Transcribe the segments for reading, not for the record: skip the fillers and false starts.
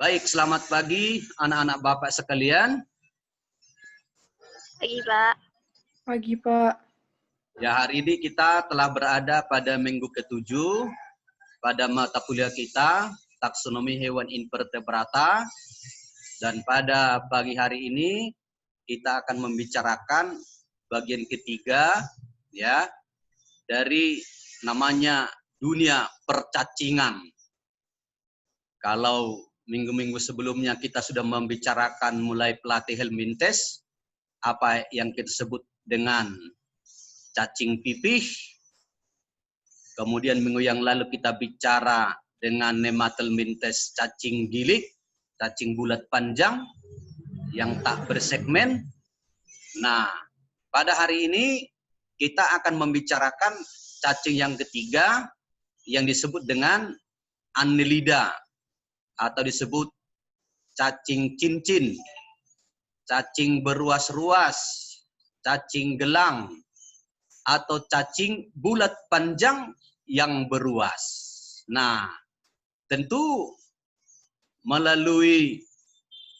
Baik, selamat pagi anak-anak Bapak sekalian. Pagi, Pak. Pagi, Pak. Ya, hari ini kita telah berada pada minggu ke-7 pada mata kuliah kita, taksonomi hewan invertebrata. Dan pada pagi hari ini kita akan membicarakan bagian ketiga ya dari namanya dunia percacingan. Kalau minggu-minggu sebelumnya kita sudah membicarakan mulai pelatih Helminthes, apa yang kita sebut dengan cacing pipih. Kemudian minggu yang lalu kita bicara dengan Nematelmintes cacing gilik, cacing bulat panjang yang tak bersegmen. Nah, pada hari ini kita akan membicarakan cacing yang ketiga yang disebut dengan Annelida atau disebut cacing cincin, cacing beruas-ruas, cacing gelang, atau cacing bulat panjang yang beruas. Nah, tentu melalui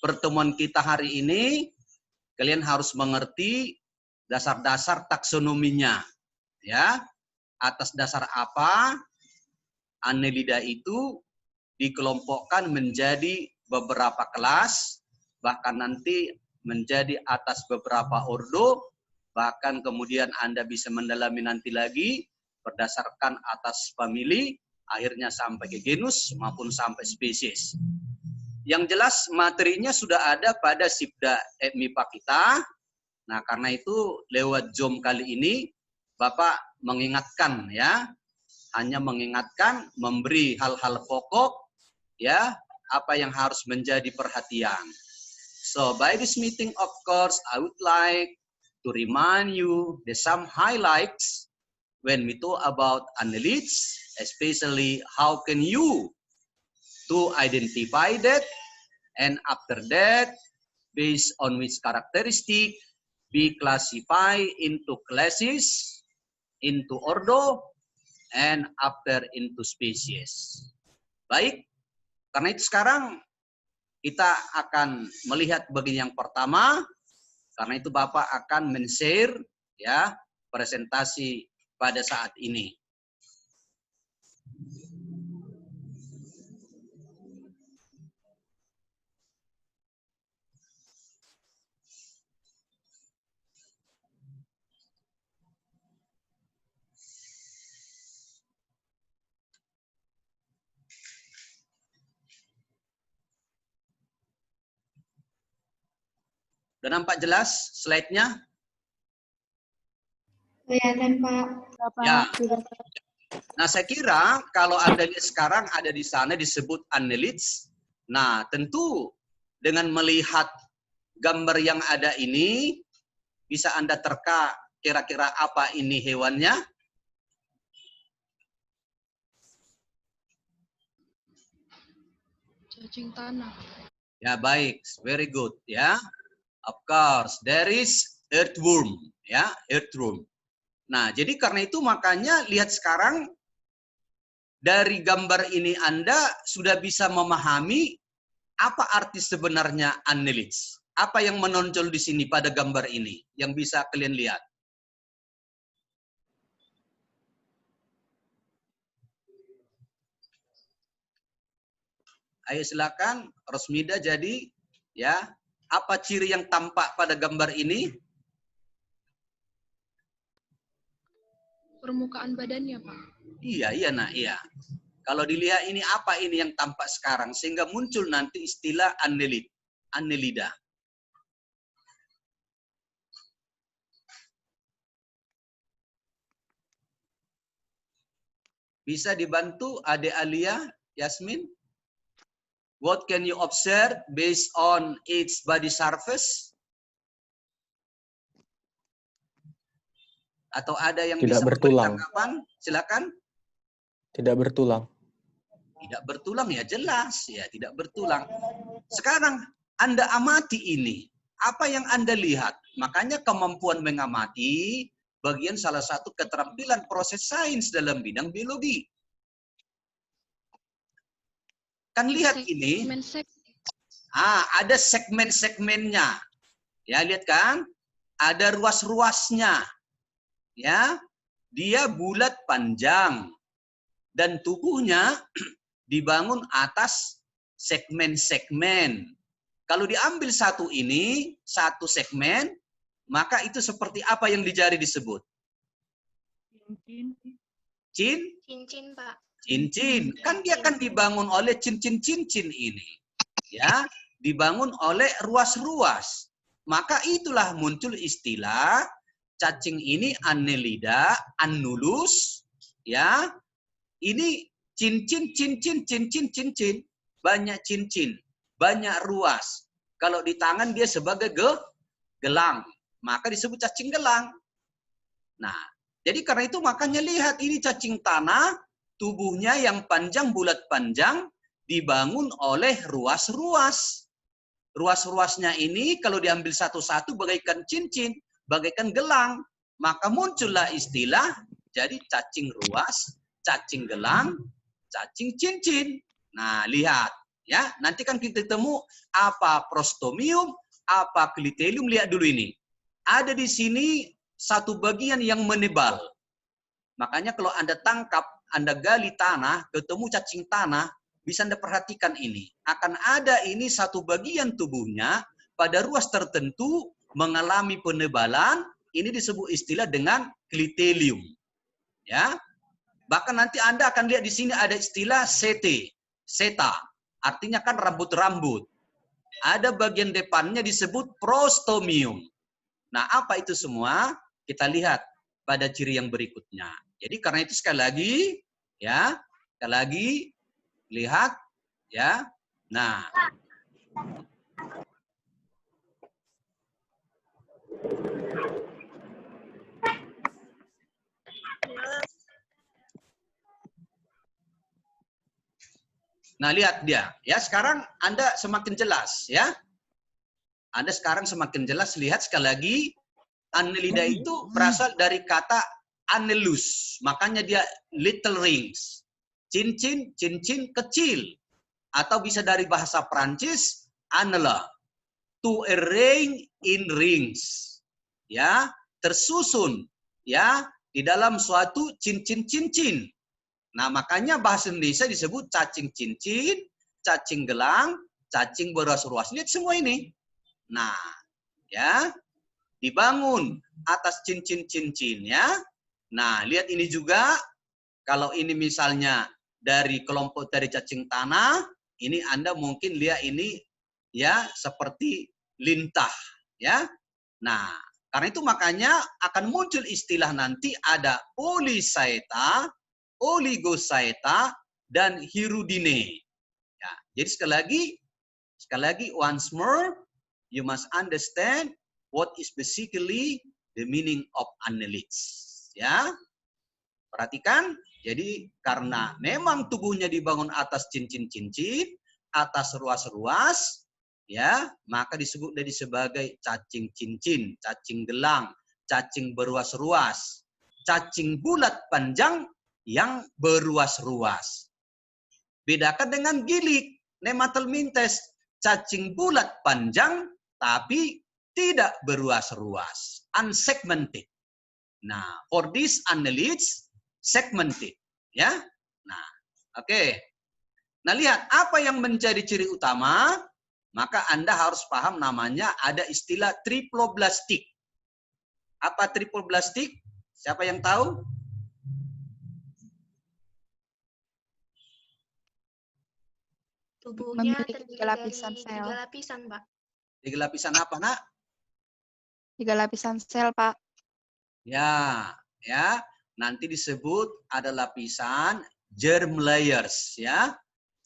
pertemuan kita hari ini, kalian harus mengerti dasar-dasar taksonominya. Ya, atas dasar apa Annelida itu dikelompokkan menjadi beberapa kelas, bahkan nanti menjadi atas beberapa ordo, bahkan kemudian Anda bisa mendalami nanti lagi berdasarkan atas famili, akhirnya sampai ke genus maupun sampai spesies. Yang jelas materinya sudah ada pada Sibda MIPA kita. Nah, karena itu lewat Zoom kali ini Bapak mengingatkan ya, hanya mengingatkan, memberi hal-hal pokok ya, apa yang harus menjadi perhatian. So by this meeting, of course, I would like to remind you the some highlights when we talk about annelids, especially how can you to identify that, and after that, based on which characteristic, be classified into classes, into ordo, and after into species. Baik, karena itu sekarang kita akan melihat bagian yang pertama. Karena itu Bapak akan men-share ya presentasi pada saat ini. Sudah nampak jelas slide-nya? Kelihatan, Pak. Ya. Nah, saya kira kalau Anda lihat sekarang ada di sana disebut annelids. Nah, tentu dengan melihat gambar yang ada ini, bisa Anda terka kira-kira apa ini hewannya? Cacing tanah. Ya, baik. Very good. Ya. Of course, there is earthworm. Ya, earthworm. Nah, jadi karena itu makanya lihat sekarang dari gambar ini Anda sudah bisa memahami apa arti sebenarnya annelids. Apa yang menonjol di sini pada gambar ini yang bisa kalian lihat? Ayo silakan Rosmida, jadi ya, apa ciri yang tampak pada gambar ini? Permukaan badannya, Pak. Iya, nah, iya. Kalau dilihat ini apa ini yang tampak sekarang sehingga muncul nanti istilah annelida. Bisa dibantu Ade Alia, Yasmin? What can you observe based on its body surface? Atau ada yang tidak bisa bertulang. Silakan. Tidak bertulang. Tidak bertulang ya jelas ya, tidak bertulang. Sekarang Anda amati ini, apa yang Anda lihat? Makanya kemampuan mengamati bagian salah satu keterampilan proses sains dalam bidang biologi. Kan lihat ini. Ada segmen-segmennya. Ya, lihat kan? Ada ruas-ruasnya. Ya, dia bulat panjang dan tubuhnya dibangun atas segmen-segmen. Kalau diambil satu ini, satu segmen, maka itu seperti apa yang di jari disebut? Cincin, Pak. Cincin. Kan dia kan dibangun oleh cincin-cincin ini. Ya, dibangun oleh ruas-ruas. Maka itulah muncul istilah cacing ini annelida, annulus, ya. Ini cincin, cincin, cincin, cincin. Banyak cincin, banyak ruas. Kalau di tangan dia sebagai gelang, maka disebut cacing gelang. Nah, jadi karena itu makanya lihat ini cacing tanah, tubuhnya yang panjang, bulat panjang, dibangun oleh ruas-ruas. Ruas-ruasnya ini kalau diambil satu-satu bagaikan cincin, bagaikan gelang. Maka muncullah istilah jadi cacing ruas, cacing gelang, cacing cincin. Nah, lihat. Ya, nanti kan kita temu apa prostomium, apa clitellum, lihat dulu ini. Ada di sini satu bagian yang menebal. Makanya kalau Anda tangkap, Anda gali tanah, ketemu cacing tanah, bisa Anda perhatikan ini. Akan ada ini satu bagian tubuhnya pada ruas tertentu mengalami penebalan, ini disebut istilah dengan clitellum. Ya. Bahkan nanti Anda akan lihat di sini ada istilah seta. Artinya kan rambut-rambut. Ada bagian depannya disebut prostomium. Nah, apa itu semua? Kita lihat pada ciri yang berikutnya. Jadi karena itu sekali lagi, ya, sekali lagi lihat, ya. Nah, lihat dia, ya. Sekarang Anda semakin jelas, ya. Anda sekarang semakin jelas lihat sekali lagi, annelida itu berasal dari kata annelus, makanya dia little rings, cincin, cincin kecil, atau bisa dari bahasa Prancis annela, to arrange in rings, ya, tersusun, ya, di dalam suatu cincin-cincin. Nah, makanya bahasa Indonesia disebut cacing cincin, cacing gelang, cacing beruas-ruas. Lihat semua ini. Nah, ya, dibangun atas cincin-cincinnya. Nah, lihat ini juga. Kalau ini misalnya dari kelompok dari cacing tanah, ini Anda mungkin lihat ini, ya, seperti lintah, ya. Nah, karena itu makanya akan muncul istilah nanti ada polychaeta, oligochaeta, dan hirudine. Ya, jadi sekali lagi once more, you must understand what is basically the meaning of annelids. Ya, perhatikan. Jadi karena memang tubuhnya dibangun atas cincin-cincin, atas ruas-ruas, ya, maka disebut dari sebagai cacing cincin, cacing gelang, cacing beruas-ruas, cacing bulat panjang yang beruas-ruas. Bedakan dengan gilik, nematelmintes, cacing bulat panjang tapi tidak beruas-ruas, unsegmented. Nah, for this annelids segmented, ya. Nah, oke. Nah, lihat apa yang menjadi ciri utama, maka Anda harus paham namanya ada istilah triploblastik. Apa triploblastik? Siapa yang tahu? Tubuhnya Memiliki terdiri 3 lapisan dari sel. 3 lapisan, Pak. 3 lapisan apa, Nak? 3 lapisan sel, Pak. Ya, ya. Nanti disebut ada lapisan germ layers, ya.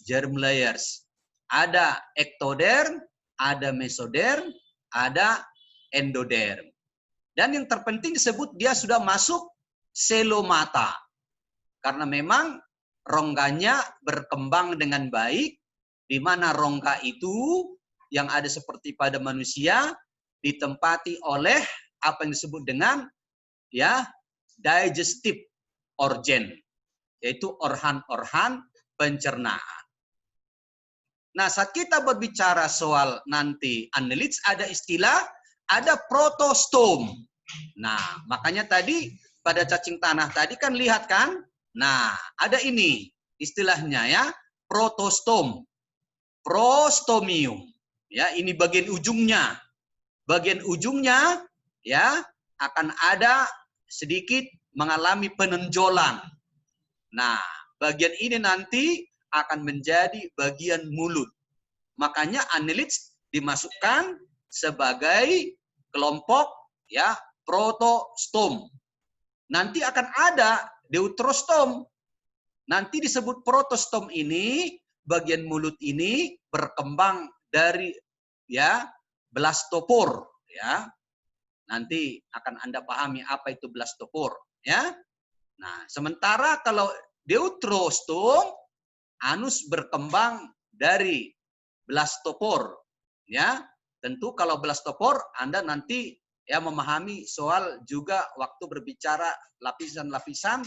Germ layers. Ada ektoderm, ada mesoderm, ada endoderm. Dan yang terpenting disebut dia sudah masuk selomata. Karena memang rongganya berkembang dengan baik, di mana rongga itu yang ada seperti pada manusia ditempati oleh apa yang disebut dengan, ya, digestive organ, yaitu organ-organ pencernaan. Nah, saat kita berbicara soal nanti annelids, ada istilah, ada protostom. Nah, makanya tadi pada cacing tanah tadi kan lihat kan? Nah, ada ini istilahnya ya, protostom, prostomium. Ya, ini bagian ujungnya. Bagian ujungnya ya akan ada sedikit mengalami penonjolan. Nah, bagian ini nanti akan menjadi bagian mulut. Makanya annelids dimasukkan sebagai kelompok ya protostom. Nanti akan ada deuterostom. Nanti disebut protostom ini, bagian mulut ini berkembang dari ya blastopor ya. Nanti akan Anda pahami apa itu blastopor ya. Nah, sementara kalau deuterostom, anus berkembang dari blastopor ya. Tentu kalau blastopor Anda nanti ya memahami soal juga waktu berbicara lapisan-lapisan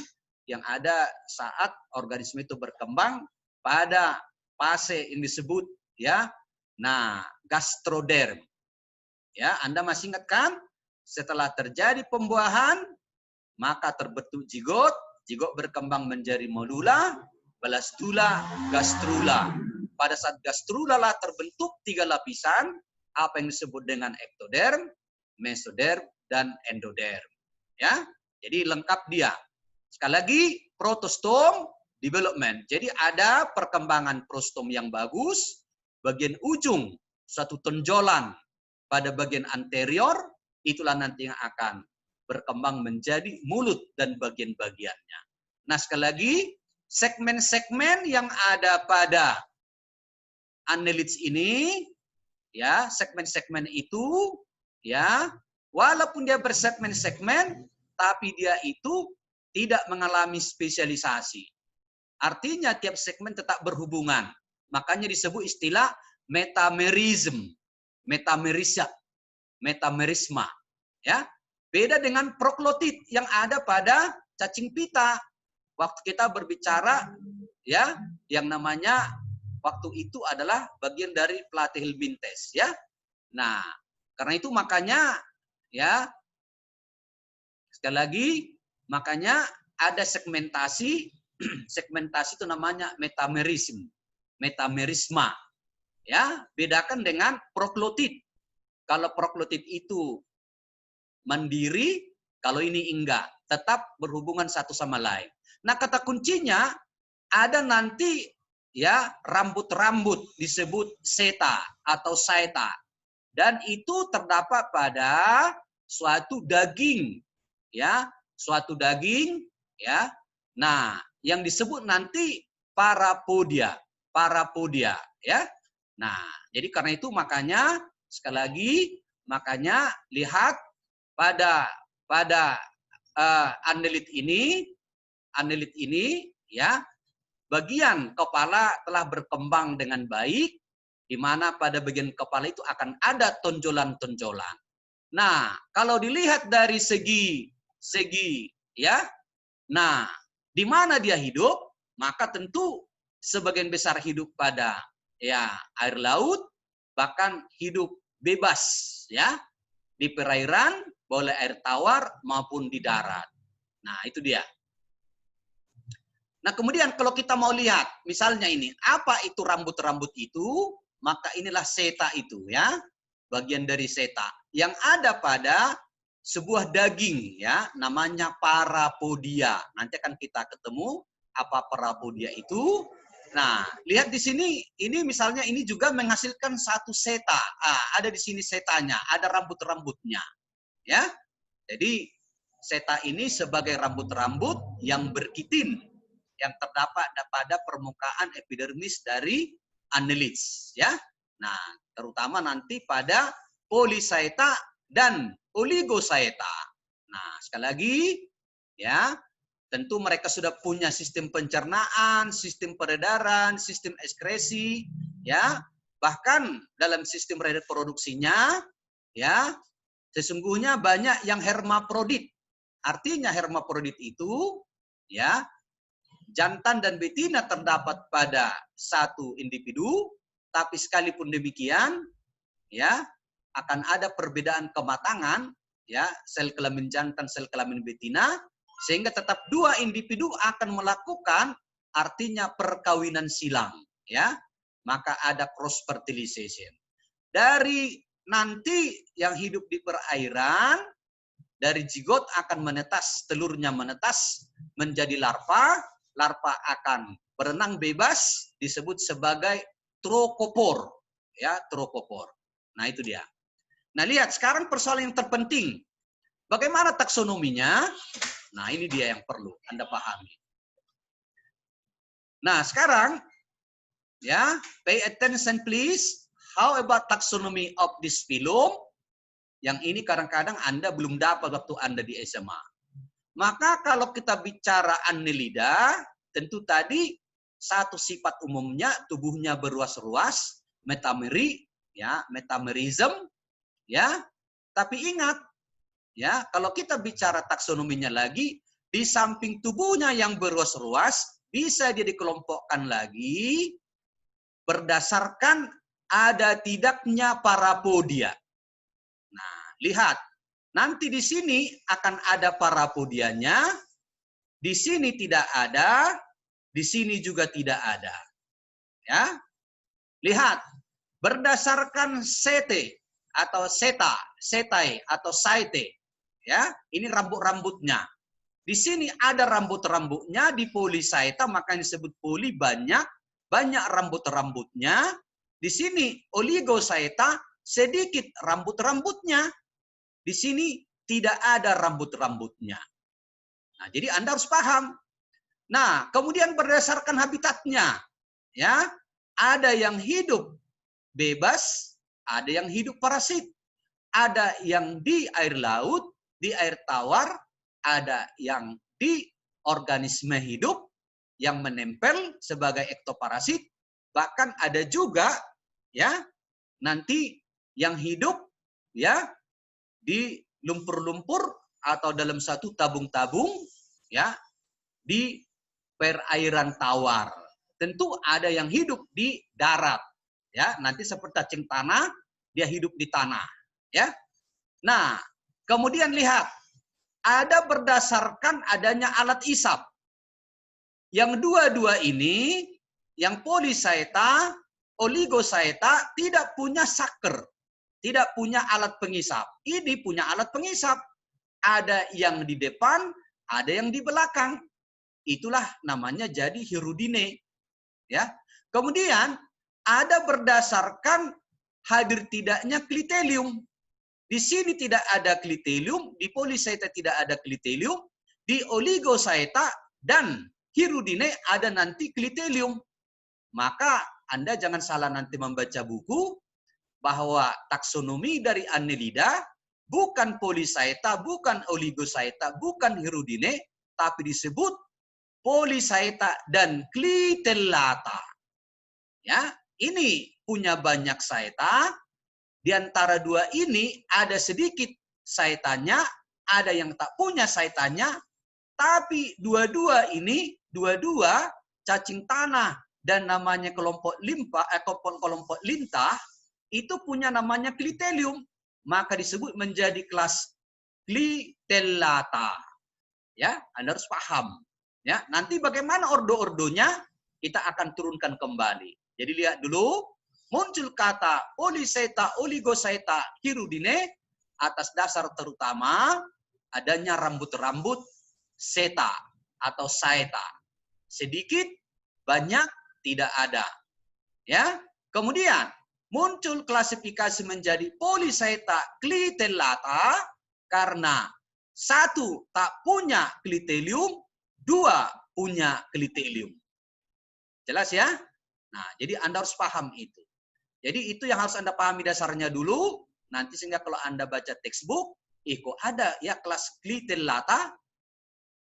yang ada saat organisme itu berkembang pada fase yang disebut ya. Nah, gastroderm. Ya, Anda masih ingat kan? Setelah terjadi pembuahan, maka terbentuk zigot, zigot berkembang menjadi modula, blastula, gastrula. Pada saat gastrula lah terbentuk 3 lapisan, apa yang disebut dengan ektoderm, mesoderm, dan endoderm. Ya, jadi lengkap dia. Sekali lagi, protostom development. Jadi ada perkembangan prostom yang bagus, bagian ujung suatu tonjolan pada bagian anterior, itulah nanti yang akan berkembang menjadi mulut dan bagian-bagiannya. Nah, sekali lagi, segmen-segmen yang ada pada annelids ini, ya, segmen-segmen itu, ya, walaupun dia bersegmen-segmen, tapi dia itu tidak mengalami spesialisasi. Artinya tiap segmen tetap berhubungan. Makanya disebut istilah metamerisme, metamerisma, ya. Beda dengan proklotit yang ada pada cacing pita. Waktu kita berbicara ya, yang namanya waktu itu adalah bagian dari platyhelminthes ya. Nah, karena itu makanya ya sekali lagi makanya ada segmentasi, segmentasi itu namanya metamerisma. Ya, bedakan dengan proklotit. Kalau proklotit itu mandiri, kalau ini enggak, tetap berhubungan satu sama lain. Nah, kata kuncinya ada nanti ya rambut-rambut disebut seta atau saeta. Dan itu terdapat pada suatu daging ya, suatu daging ya. Nah, yang disebut nanti parapodia ya. Nah, jadi karena itu makanya sekali lagi makanya lihat pada annelid ini ya, bagian kepala telah berkembang dengan baik, di mana pada bagian kepala itu akan ada tonjolan-tonjolan. Nah, kalau dilihat dari segi ya, nah di mana dia hidup, maka tentu sebagian besar hidup pada ya air laut, bahkan hidup bebas ya di perairan, boleh air tawar maupun di darat. Nah, itu dia. Nah, kemudian kalau kita mau lihat, misalnya ini, apa itu rambut-rambut itu? Maka inilah seta itu ya, bagian dari seta yang ada pada sebuah daging ya, namanya parapodia. Nanti akan kita ketemu apa parapodia itu. Nah, lihat di sini, ini misalnya ini juga menghasilkan satu seta. Ada di sini setanya, ada rambut-rambutnya. Ya, jadi seta ini sebagai rambut-rambut yang berkitin, yang terdapat pada permukaan epidermis dari annelids. Ya, nah terutama nanti pada polysaeta dan oligosaeta. Nah, sekali lagi, ya. Tentu mereka sudah punya sistem pencernaan, sistem peredaran, sistem ekskresi, ya. Bahkan dalam sistem reproduksinya, ya, sesungguhnya banyak yang hermaprodit. Artinya hermaprodit itu, ya, jantan dan betina terdapat pada satu individu, tapi sekalipun demikian, ya, akan ada perbedaan kematangan, ya, sel kelamin jantan, sel kelamin betina, sehingga tetap dua individu akan melakukan artinya perkawinan silang, ya. Maka ada cross fertilization. Dari nanti yang hidup di perairan, dari zigot akan menetas, telurnya menetas menjadi larva, larva akan berenang bebas, disebut sebagai trokopor, ya, trokopor. Nah, itu dia. Nah, lihat sekarang persoalan yang terpenting. Bagaimana taksonominya? Nah, ini dia yang perlu Anda pahami. Nah, sekarang, ya, pay attention please. How about taxonomy of this phylum? Yang ini kadang-kadang Anda belum dapat waktu Anda di SMA. Maka kalau kita bicara Annelida, tentu tadi satu sifat umumnya tubuhnya berruas-ruas, metameri, ya, metamerism, ya. Tapi ingat, ya, kalau kita bicara taksonominya lagi, di samping tubuhnya yang berruas-ruas, bisa dia dikelompokkan lagi berdasarkan ada tidaknya parapodia. Nah, lihat, nanti di sini akan ada parapodianya, di sini tidak ada, di sini juga tidak ada. Ya, lihat, berdasarkan sete atau seta, setai atau saite, ya, ini rambut-rambutnya. Di sini ada rambut-rambutnya di polisaeta, makanya disebut poli, banyak rambut-rambutnya. Di sini oligosaeta, sedikit rambut-rambutnya. Di sini tidak ada rambut-rambutnya. Nah, jadi Anda harus paham. Nah, kemudian berdasarkan habitatnya, ya, ada yang hidup bebas, ada yang hidup parasit. Ada yang di air laut, di air tawar, ada yang di organisme hidup yang menempel sebagai ektoparasit, bahkan ada juga, ya, nanti yang hidup, ya, di lumpur-lumpur atau dalam satu tabung-tabung, ya, di perairan tawar. Tentu ada yang hidup di darat, ya, nanti seperti cacing tanah, dia hidup di tanah, ya. Nah, kemudian lihat, ada berdasarkan adanya alat isap. Yang dua-dua ini, yang polisaeta, oligosaeta, tidak punya saker, tidak punya alat pengisap. Ini punya alat pengisap. Ada yang di depan, ada yang di belakang. Itulah namanya jadi hirudine. Ya. Kemudian ada berdasarkan hadir tidaknya klitelium. Di sini tidak ada klitelium, di polisaeta tidak ada klitelium, di oligosaeta dan hirudine ada nanti klitelium. Maka Anda jangan salah nanti membaca buku bahwa taksonomi dari Annelida bukan polisaeta, bukan oligosaeta, bukan hirudine, tapi disebut polisaeta dan klitellata. Ya, ini punya banyak saeta. Di antara dua ini ada sedikit saetanya, ada yang tak punya saetanya, tapi dua-dua ini, dua-dua cacing tanah dan namanya kelompok limpa, kelompok lintah, itu punya namanya klitelium. Maka disebut menjadi kelas klitellata. Ya, Anda harus paham. Ya, nanti bagaimana ordo-ordonya kita akan turunkan kembali. Jadi lihat dulu, muncul kata polisaeta, oligosaeta, hirudine atas dasar terutama adanya rambut-rambut seta atau saeta. Sedikit, banyak, tidak ada. Ya. Kemudian muncul klasifikasi menjadi polisaeta klitellata karena satu tak punya klitelium, dua punya klitelium. Jelas ya? Nah, jadi Anda harus paham itu. Jadi itu yang harus Anda pahami dasarnya dulu, nanti sehingga kalau Anda baca textbook, kok ada ya kelas klitellata,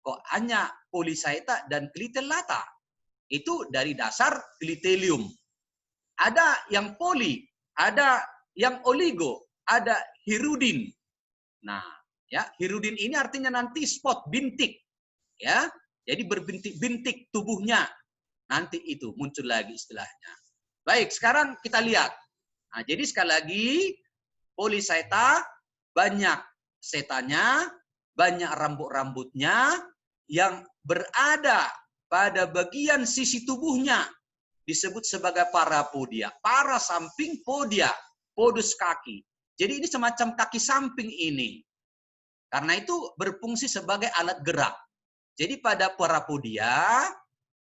kok hanya polisaeta dan klitellata. Itu dari dasar klitelium. Ada yang poli, ada yang oligo, ada hirudin. Nah, ya, hirudin ini artinya nanti spot, bintik. Ya, jadi berbintik-bintik tubuhnya. Nanti itu muncul lagi istilahnya. Baik, sekarang kita lihat. Nah, jadi sekali lagi, Polychaeta banyak setanya, banyak rambut-rambutnya yang berada pada bagian sisi tubuhnya disebut sebagai parapodia. Para samping podia, podus kaki. Jadi ini semacam kaki samping ini. Karena itu berfungsi sebagai alat gerak. Jadi pada parapodia,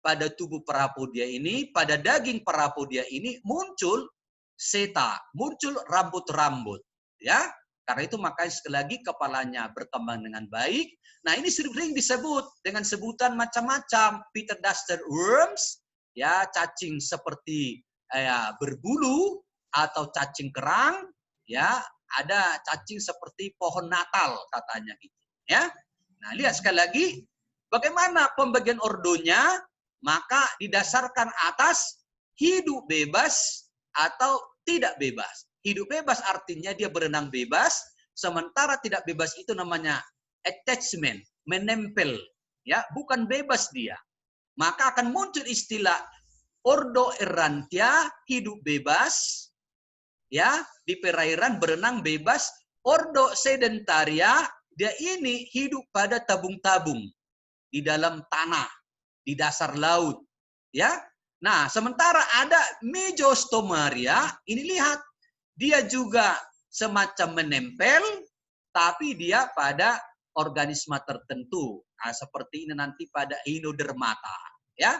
pada tubuh parapodia ini, pada daging parapodia ini muncul seta, muncul rambut-rambut, ya. Karena itu makanya sekali lagi kepalanya berkembang dengan baik. Nah, ini sering disebut dengan sebutan macam-macam, Peter Duster worms, ya, cacing seperti berbulu atau cacing kerang, ya, ada cacing seperti pohon Natal katanya gitu, ya. Nah, lihat sekali lagi bagaimana pembagian ordonya, maka didasarkan atas hidup bebas atau tidak bebas. Hidup bebas artinya dia berenang bebas, sementara tidak bebas itu namanya attachment, menempel, ya, bukan bebas dia. Maka akan muncul istilah ordo errantia, hidup bebas, ya, di perairan berenang bebas. Ordo sedentaria, dia ini hidup pada tabung-tabung di dalam tanah, di dasar laut, ya. Nah, sementara ada Mesostomaria, ini lihat, dia juga semacam menempel, tapi dia pada organisme tertentu. Nah, seperti ini nanti pada Echinodermata, ya.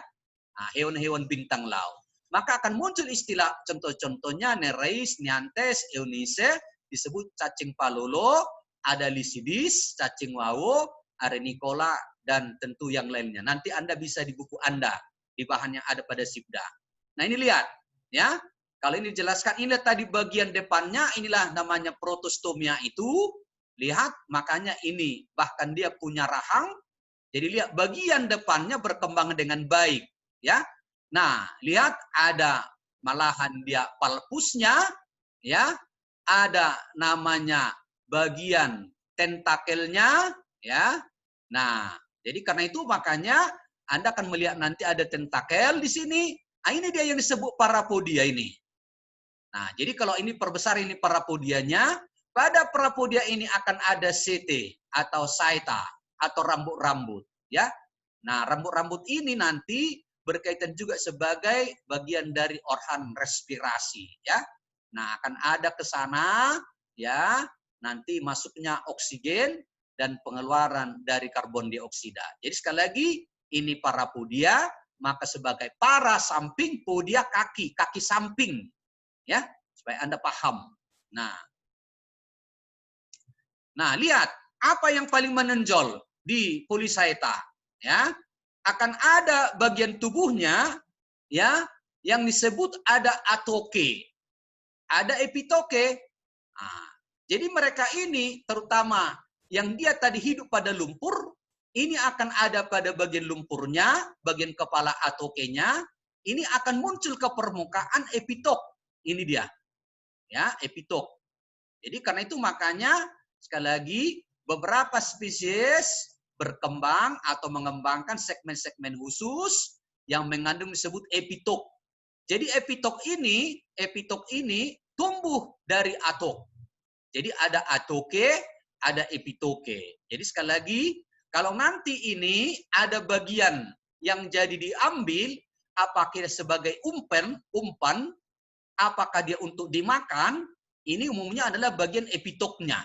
Nah, hewan-hewan bintang laut. Maka akan muncul istilah contoh-contohnya Nereis, Neantes, Eunice, disebut cacing palolo, ada Lycidas, cacing wawo, Arenicola, dan tentu yang lainnya. Nanti Anda bisa di buku Anda, di bahan yang ada pada Sibda. Nah, ini lihat, ya. Kalau ini dijelaskan, ini tadi bagian depannya, inilah namanya protostomia itu. Lihat, makanya ini, bahkan dia punya rahang. Jadi lihat, bagian depannya berkembang dengan baik, ya. Nah, lihat ada malahan dia palpusnya, ya. Ada namanya bagian tentakelnya, ya. Nah, jadi karena itu makanya Anda akan melihat nanti ada tentakel di sini. Nah, ini dia yang disebut parapodia ini. Nah, jadi kalau ini perbesar ini parapodianya, pada parapodia ini akan ada sete atau saita atau rambut-rambut, ya. Nah, rambut-rambut ini nanti berkaitan juga sebagai bagian dari organ respirasi, ya. Nah, akan ada ke sana, ya, nanti masuknya oksigen dan pengeluaran dari karbon dioksida. Jadi sekali lagi, ini parapodia, maka sebagai para samping podia kaki, kaki samping, ya, supaya Anda paham. Nah, lihat apa yang paling menonjol di Polychaeta, ya. Akan ada bagian tubuhnya, ya, yang disebut ada atoke, ada epitoke. Nah, jadi mereka ini terutama yang dia tadi hidup pada lumpur, ini akan ada pada bagian lumpurnya, bagian kepala atokenya, ini akan muncul ke permukaan epitok. Ini dia, ya, epitok. Jadi karena itu makanya sekali lagi beberapa spesies berkembang atau mengembangkan segmen-segmen khusus yang mengandung disebut epitok. Jadi epitok ini tumbuh dari atok. Jadi ada atoke, ada epitoke. Jadi sekali lagi, kalau nanti ini ada bagian yang jadi diambil, apakah sebagai umpan, apakah dia untuk dimakan, ini umumnya adalah bagian epitoknya.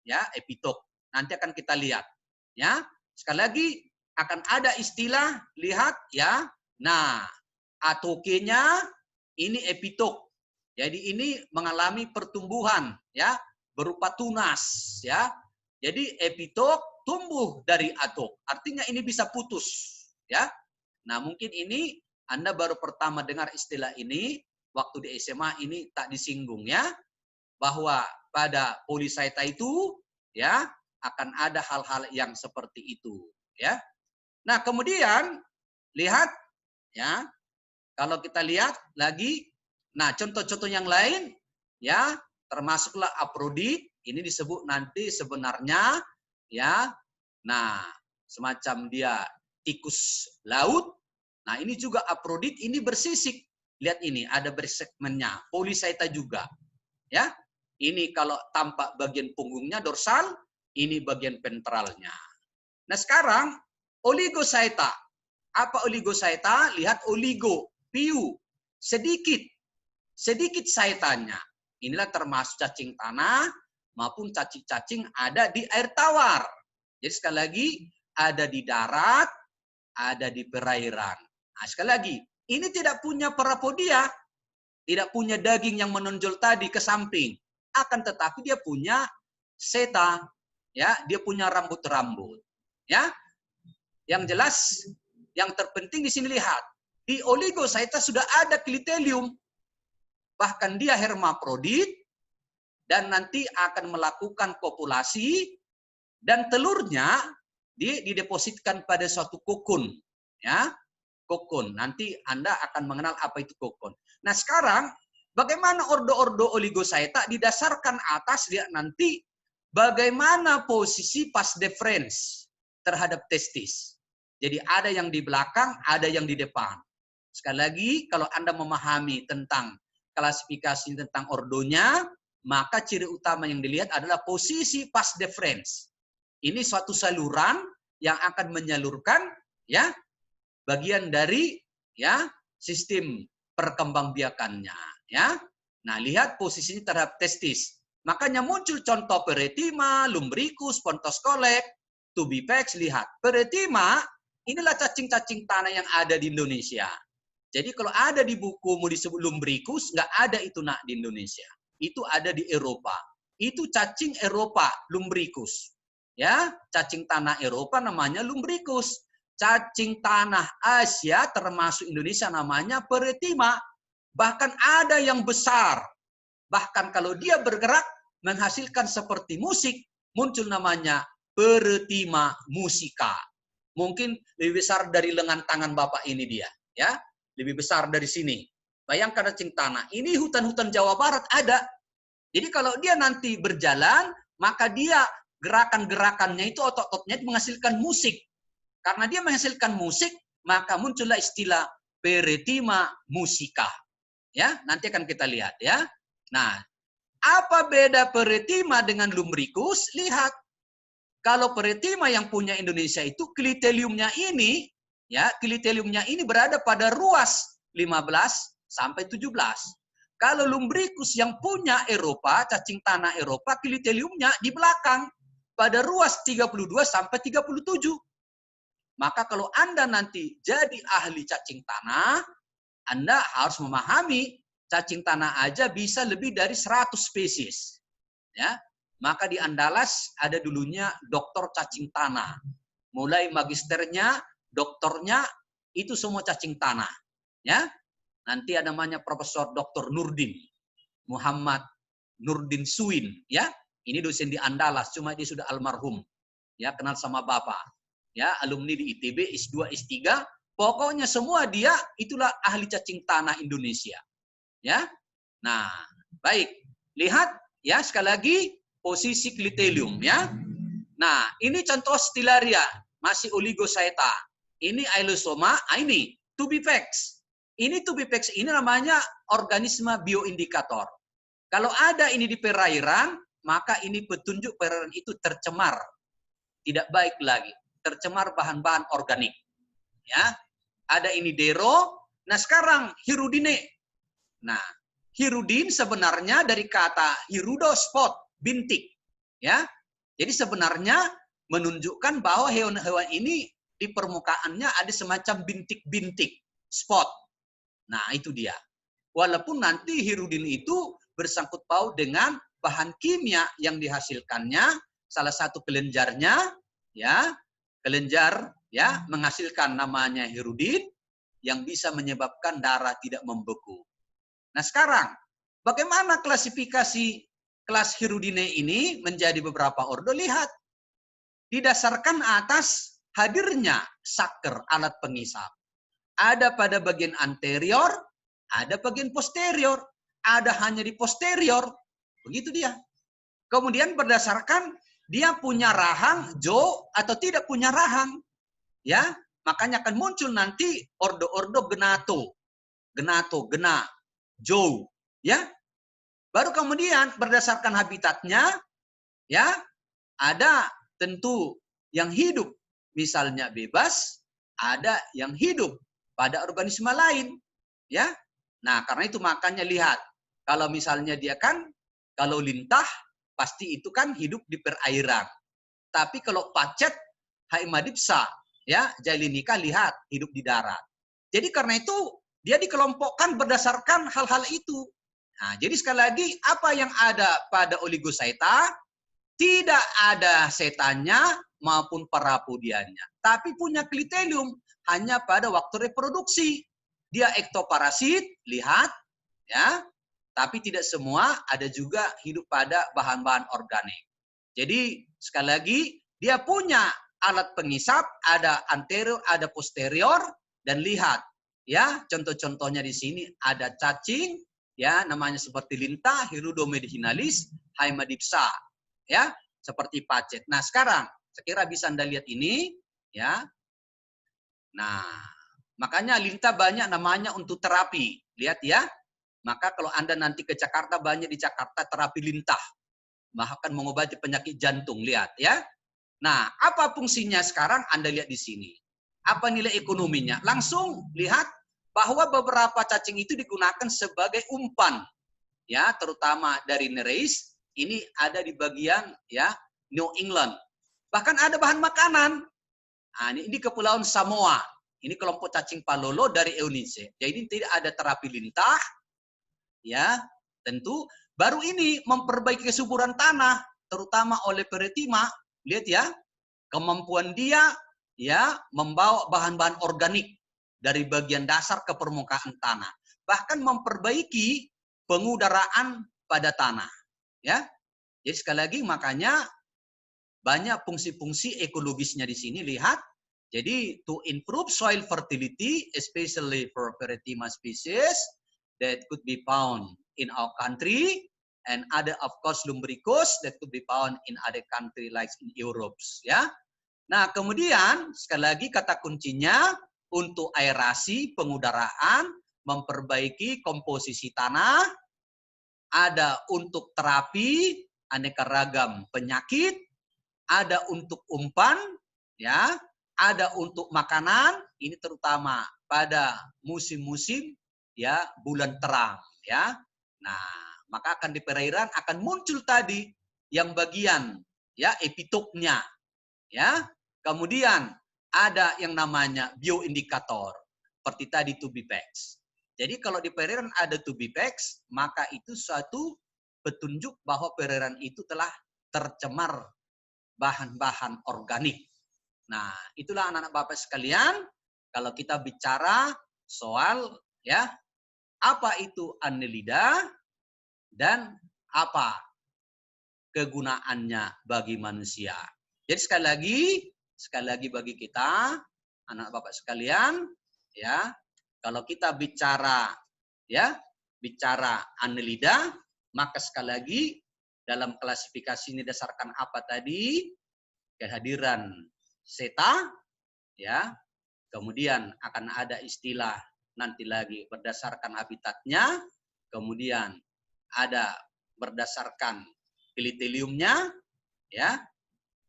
Ya, epitok. Nanti akan kita lihat. Ya, sekali lagi akan ada istilah, lihat ya. Nah, atokenya ini epitok. Jadi ini mengalami pertumbuhan, ya, berupa tunas, ya. Jadi epitok tumbuh dari atok. Artinya ini bisa putus, ya. Nah, mungkin ini Anda baru pertama dengar istilah ini waktu di SMA, ini tak disinggung, ya, bahwa pada Polychaeta itu, ya, akan ada hal-hal yang seperti itu, ya. Nah, kemudian lihat, ya, kalau kita lihat lagi, nah, contoh-contoh yang lain, ya, termasuklah aprodit, ini disebut nanti sebenarnya, ya, nah, semacam dia tikus laut. Nah, ini juga aprodit, ini bersisik. lihat ini ada bersegmennya, polisaita juga. Ya, ini kalau tampak bagian punggungnya dorsal, ini bagian ventralnya. Nah sekarang oligosaita. Apa oligosaita? Lihat oligo, piu, sedikit saitanya. Inilah termasuk cacing tanah maupun cacing-cacing ada di air tawar. Jadi sekali lagi ada di darat, ada di perairan. Nah, sekali lagi, ini tidak punya parapodia, tidak punya daging yang menonjol tadi ke samping. Akan tetapi dia punya seta, ya, dia punya rambut-rambut. Ya, yang jelas, yang terpenting di sini lihat, di oligosaita sudah ada klitelium, bahkan dia hermafrodit dan nanti akan melakukan kopulasi dan telurnya didepositkan pada suatu kokon, ya, kokon. Nanti Anda akan mengenal apa itu kokon. Nah sekarang bagaimana ordo-ordo oligosaita didasarkan atas dia nanti bagaimana posisi pas deferens terhadap testis. Jadi ada yang di belakang, ada yang di depan. Sekali lagi, kalau Anda memahami tentang klasifikasi tentang ordonya, maka ciri utama yang dilihat adalah posisi pas deferens. Ini suatu saluran yang akan menyalurkan ya bagian dari ya sistem perkembangbiakannya ya. Nah, lihat posisinya terhadap testis. Makanya muncul contoh peretima, lumbricus, pontos kolek, tubipex. Lihat, peretima inilah cacing-cacing tanah yang ada di Indonesia. Jadi kalau ada di bukumu disebut lumbricus, nggak ada itu nak di Indonesia. Itu ada di Eropa. Itu cacing Eropa, lumbricus. Ya, cacing tanah Eropa namanya lumbricus. Cacing tanah Asia termasuk Indonesia namanya peretima. Bahkan ada yang besar. Bahkan kalau dia bergerak menghasilkan seperti musik, muncul namanya peretima musica. Mungkin lebih besar dari lengan tangan Bapak ini dia, ya. Lebih besar dari sini. Bayangkan cacing tanah. Ini hutan-hutan Jawa Barat ada. Jadi kalau dia nanti berjalan, maka dia gerakan-gerakannya itu otot-ototnya menghasilkan musik. Karena dia menghasilkan musik, maka muncullah istilah peretima musica. Ya, nanti akan kita lihat ya. Nah, apa beda peretima dengan lumbricus? Lihat. Kalau peretima yang punya Indonesia itu kliteliumnya ini, ya, kliteliumnya ini berada pada ruas 15 sampai 17. Kalau lumbricus yang punya Eropa, cacing tanah Eropa, kliteliumnya di belakang pada ruas 32 sampai 37. Maka kalau Anda nanti jadi ahli cacing tanah, Anda harus memahami cacing tanah aja bisa lebih dari 100 spesies. Ya. Maka di Andalas ada dulunya dokter cacing tanah. Mulai magisternya, doktornya, itu semua cacing tanah. Ya, nanti ada namanya Profesor Dr. Nurdin, Muhammad Nurdin Suin. Ya, ini dosen di Andalas, cuma dia sudah almarhum. Ya, kenal sama Bapak. Ya, alumni di ITB, S2, S3. Pokoknya semua dia itulah ahli cacing tanah Indonesia. Ya, nah, baik. Lihat, ya sekali lagi. Posisi klitelium ya. Nah, ini contoh Stilaria, masih oligosaita. Ini Ailosoma, ini tubipex. Ini tubipex ini namanya organisme bioindikator. Kalau ada ini di perairan, maka ini petunjuk perairan itu tercemar. Tidak baik lagi, tercemar bahan-bahan organik. Ya. Ada ini dero. Nah, sekarang hirudine. Nah, hirudin sebenarnya dari kata hirudo spot, bintik, ya. Jadi sebenarnya menunjukkan bahwa hewan-hewan ini di permukaannya ada semacam bintik-bintik, spot. Nah, itu dia. Walaupun nanti hirudin itu bersangkut paut dengan bahan kimia yang dihasilkannya, salah satu kelenjarnya, ya, kelenjar, ya, menghasilkan namanya hirudin yang bisa menyebabkan darah tidak membeku. Nah, sekarang bagaimana klasifikasi kelas hirudine ini menjadi beberapa ordo? Lihat, didasarkan atas hadirnya saker, alat pengisap. Ada pada bagian anterior, ada bagian posterior, ada hanya di posterior. Begitu dia. Kemudian berdasarkan dia punya rahang, jo, atau tidak punya rahang. Ya, makanya akan muncul nanti ordo-ordo genato. genato, gena, jou, ya. Baru kemudian berdasarkan habitatnya, ya, ada tentu yang hidup, misalnya bebas, ada yang hidup pada organisme lain, ya. Nah, karena itu makanya lihat, kalau misalnya dia kan, kalau lintah, pasti itu kan hidup di perairan. Tapi kalau pacet, Haemadipsa, ya, Jailinica, lihat, hidup di darat. Jadi karena itu, dia dikelompokkan berdasarkan hal-hal itu. Nah, jadi sekali lagi, apa yang ada pada Oligochaeta, tidak ada setannya maupun parapodianya. Tapi punya klitelium hanya pada waktu reproduksi. Dia ektoparasit, lihat, ya. Tapi tidak semua, ada juga hidup pada bahan-bahan organik. Jadi sekali lagi, dia punya alat pengisap, ada anterior, ada posterior, dan lihat, ya, contoh-contohnya di sini ada cacing, ya, namanya seperti lintah, Hirudo medicinalis, Haemadipsa, ya, seperti pacet. Nah, sekarang sekira bisa Anda lihat ini, ya. Nah, makanya lintah banyak namanya untuk terapi. Lihat ya. Maka kalau Anda nanti ke Jakarta, banyak di Jakarta terapi lintah. Bahkan mengobati penyakit jantung, lihat ya. Nah, apa fungsinya sekarang Anda lihat di sini. Apa nilai ekonominya? Langsung lihat bahwa beberapa cacing itu digunakan sebagai umpan. Ya, terutama dari Nereis, ini ada di bagian ya New England. Bahkan ada bahan makanan. Nah, ini Kepulauan Samoa. Ini kelompok cacing palolo dari Eunice. Jadi tidak ada terapi lintah, ya, tentu. Baru ini memperbaiki kesuburan tanah, terutama oleh Peretima. Lihat ya, kemampuan dia, ya, membawa bahan-bahan organik dari bagian dasar ke permukaan tanah. Bahkan memperbaiki pengudaraan pada tanah, ya. Jadi sekali lagi makanya banyak fungsi-fungsi ekologisnya di sini, lihat. Jadi to improve soil fertility, especially for Peretima species that could be found in our country, and other of course lumbricus that could be found in other country like in Europe, ya. Nah, kemudian sekali lagi kata kuncinya untuk aerasi, pengudaraan, memperbaiki komposisi tanah, ada untuk terapi aneka ragam penyakit, ada untuk umpan, ya, ada untuk makanan, ini terutama pada musim-musim ya bulan terang, ya. Nah, maka akan di perairan akan muncul tadi yang bagian ya epitopnya, ya. Kemudian ada yang namanya bioindikator, seperti tadi tubipex. Jadi kalau di perairan ada tubipex, maka itu suatu petunjuk bahwa perairan itu telah tercemar bahan-bahan organik. Nah, itulah anak-anak Bapak sekalian, kalau kita bicara soal ya apa itu annelida dan apa kegunaannya bagi manusia. Jadi sekali lagi bagi kita anak Bapak sekalian, ya, kalau kita bicara ya bicara annelida, maka sekali lagi dalam klasifikasi ini dasarkan apa tadi? Kehadiran seta, ya. Kemudian akan ada istilah nanti lagi berdasarkan habitatnya, kemudian ada berdasarkan kliteliumnya, ya.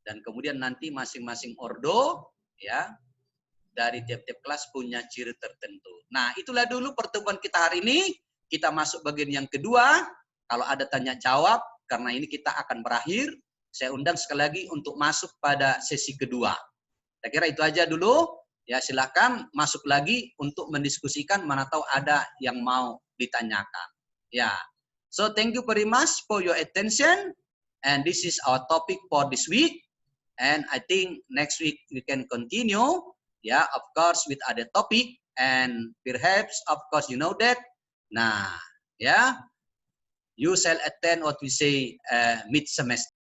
Dan kemudian nanti masing-masing ordo, ya, dari tiap-tiap kelas punya ciri tertentu. Nah, itulah dulu pertemuan kita hari ini. Kita masuk bagian yang kedua. Kalau ada tanya jawab, karena ini kita akan berakhir, saya undang sekali lagi untuk masuk pada sesi kedua. Saya kira itu aja dulu. Ya, silakan masuk lagi untuk mendiskusikan, mana tahu ada yang mau ditanyakan. Ya. So thank you very much for your attention, and this is our topic for this week. And I think next week we can continue, yeah, of course with other topic, and perhaps of course you know that. Nah, yeah, you shall attend what we say mid semester.